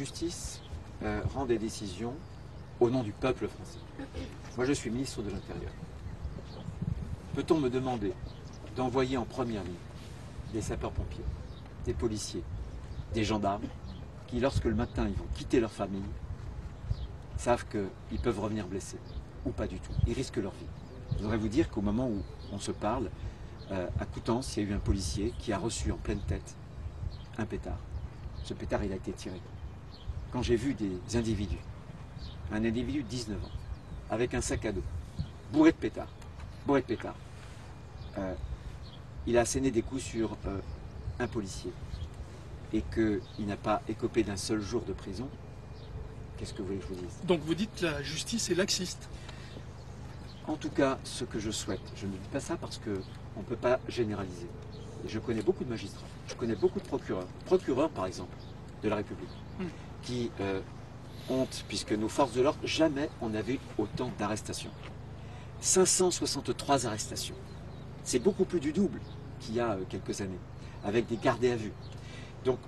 justice rend des décisions au nom du peuple français. Moi, je suis ministre de l'Intérieur. Peut-on me demander d'envoyer en première ligne des sapeurs-pompiers, des policiers, des gendarmes, qui, lorsque le matin, ils vont quitter leur famille, savent qu'ils peuvent revenir blessés, ou pas du tout. Ils risquent leur vie. Je voudrais vous dire qu'au moment où on se parle, à Coutances, il y a eu un policier qui a reçu en pleine tête un pétard. Ce pétard, il a été tiré. Quand j'ai vu des individus, un individu de 19 ans, avec un sac à dos, bourré de pétards, il a asséné des coups sur un policier et qu'il n'a pas écopé d'un seul jour de prison, qu'est-ce que vous voulez que je vous dise? Donc vous dites que la justice est laxiste? En tout cas, ce que je souhaite, je ne dis pas ça parce qu'on ne peut pas généraliser. Et je connais beaucoup de magistrats, je connais beaucoup de procureurs par exemple, de la République, qui ont, puisque nos forces de l'ordre, jamais on n'avait autant d'arrestations. 563 arrestations. C'est beaucoup plus du double qu'il y a quelques années, avec des gardés à vue. Donc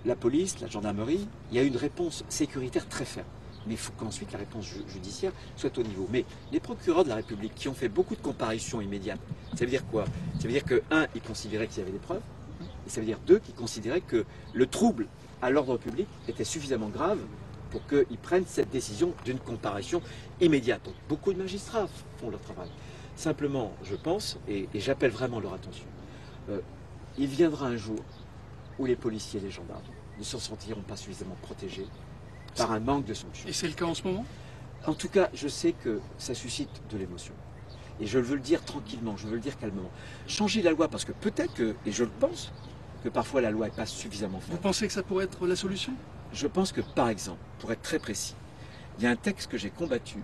la police, la gendarmerie, il y a une réponse sécuritaire très ferme. Mais il faut qu'ensuite la réponse judiciaire soit au niveau. Mais les procureurs de la République qui ont fait beaucoup de comparutions immédiates, ça veut dire quoi? Ça veut dire que, un, ils considéraient qu'il y avait des preuves, et ça veut dire, deux, qu'ils considéraient que le trouble à l'ordre public était suffisamment grave pour qu'ils prennent cette décision d'une comparution immédiate. Donc beaucoup de magistrats font leur travail. Simplement, je pense, et j'appelle vraiment leur attention, il viendra un jour où les policiers et les gendarmes ne se sentiront pas suffisamment protégés par un manque de sanctions. Et c'est le cas en ce moment? En tout cas, je sais que ça suscite de l'émotion. Et je veux le dire tranquillement, je veux le dire calmement. Changer la loi, parce que peut-être que, et je le pense, que parfois la loi n'est pas suffisamment ferme. Vous pensez que ça pourrait être la solution? Je pense que, par exemple, pour être très précis, il y a un texte que j'ai combattu.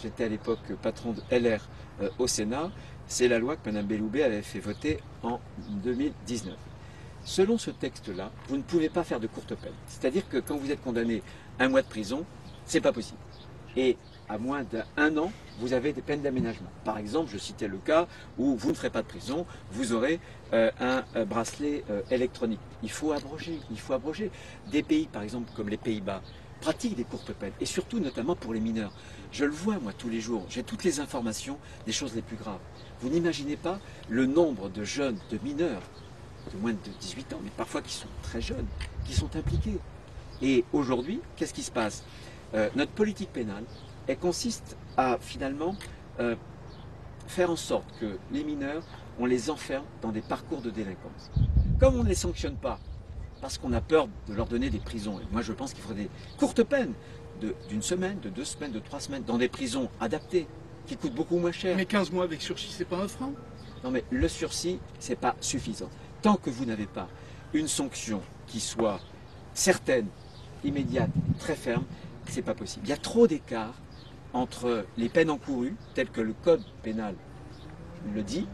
J'étais à l'époque patron de LR au Sénat. C'est la loi que Mme Belloubet avait fait voter en 2019. Selon ce texte-là, vous ne pouvez pas faire de courte peine. C'est-à-dire que quand vous êtes condamné à 1 mois de prison, c'est pas possible. Et à moins d'1 an, vous avez des peines d'aménagement. Par exemple, je citais le cas où vous ne ferez pas de prison, vous aurez un bracelet électronique. Il faut abroger. Des pays, par exemple, comme les Pays-Bas, pratiquent des courtes peines, et surtout, notamment pour les mineurs. Je le vois, moi, tous les jours. J'ai toutes les informations des choses les plus graves. Vous n'imaginez pas le nombre de jeunes, de mineurs, de moins de 18 ans, mais parfois qui sont très jeunes, qui sont impliqués. Et aujourd'hui, qu'est-ce qui se passe? Notre politique pénale, elle consiste à finalement faire en sorte que les mineurs, on les enferme dans des parcours de délinquance. Comme on ne les sanctionne pas, parce qu'on a peur de leur donner des prisons, et moi je pense qu'il faudrait des courtes peines, d'une semaine, de 2 semaines, de 3 semaines, dans des prisons adaptées, qui coûtent beaucoup moins cher. Mais 15 mois avec sursis, c'est pas un frein? Non mais le sursis, c'est pas suffisant. Tant que vous n'avez pas une sanction qui soit certaine, immédiate, très ferme, c'est pas possible. Il y a trop d'écart entre les peines encourues, telles que le code pénal le dit,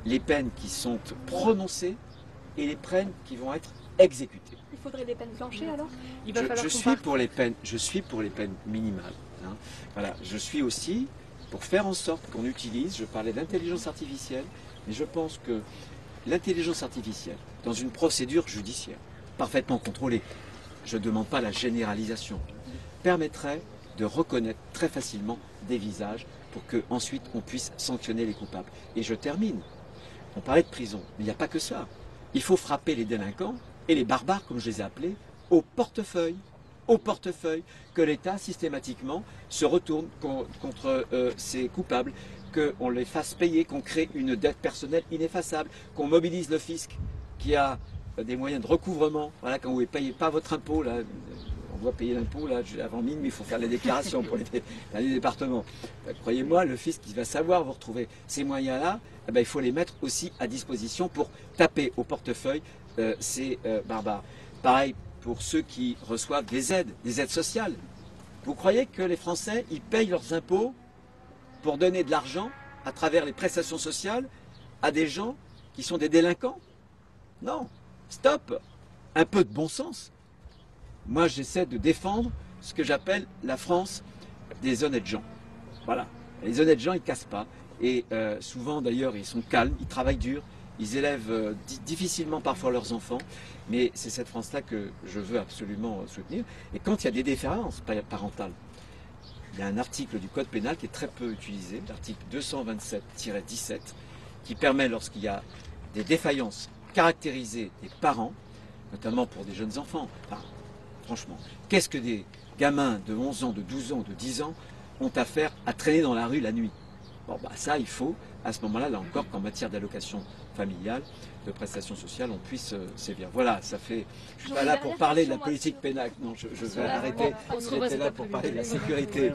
les peines qui sont prononcées et les peines qui vont être exécutées. Il faudrait des peines planchées alors? Je suis pour les peines minimales. Hein. Voilà. Je suis aussi pour faire en sorte qu'on utilise, je parlais d'intelligence artificielle, mais je pense que l'intelligence artificielle, dans une procédure judiciaire, parfaitement contrôlée, je ne demande pas la généralisation, permettrait de reconnaître très facilement des visages pour qu'ensuite on puisse sanctionner les coupables. Et je termine. On parlait de prison, mais il n'y a pas que ça. Il faut frapper les délinquants et les barbares, comme je les ai appelés, au portefeuille, que l'État systématiquement se retourne contre ces coupables, qu'on les fasse payer, qu'on crée une dette personnelle ineffaçable, qu'on mobilise le fisc qui a des moyens de recouvrement. Voilà, quand vous ne payez pas votre impôt, là, on doit payer l'impôt là, avant minuit, il faut faire les déclarations pour les départements. Croyez-moi, le fisc il va savoir vous retrouver ces moyens-là, eh ben, il faut les mettre aussi à disposition pour taper au portefeuille ces barbares. Pareil pour ceux qui reçoivent des aides sociales. Vous croyez que les Français, ils payent leurs impôts pour donner de l'argent à travers les prestations sociales à des gens qui sont des délinquants? Non, stop, un peu de bon sens. Moi, j'essaie de défendre ce que j'appelle la France des honnêtes gens. Voilà, les honnêtes gens, ils ne cassent pas. Et souvent, d'ailleurs, ils sont calmes, ils travaillent dur. ils élèvent difficilement parfois leurs enfants, mais c'est cette France-là que je veux absolument soutenir. Et quand il y a des défaillances parentales, il y a un article du Code pénal qui est très peu utilisé, l'article 227-17, qui permet, lorsqu'il y a des défaillances caractérisées des parents, notamment pour des jeunes enfants, enfin, franchement, qu'est-ce que des gamins de 11 ans, de 12 ans, de 10 ans ont à faire à traîner dans la rue la nuit? Bon, bah ça, il faut, à ce moment-là, là encore, qu'en matière d'allocation familiale, de prestations sociales, on puisse sévir. Voilà, ça fait... Je ne suis pas là pour parler de la politique pénale. Non, je vais arrêter. J'étais là pour parler de la sécurité.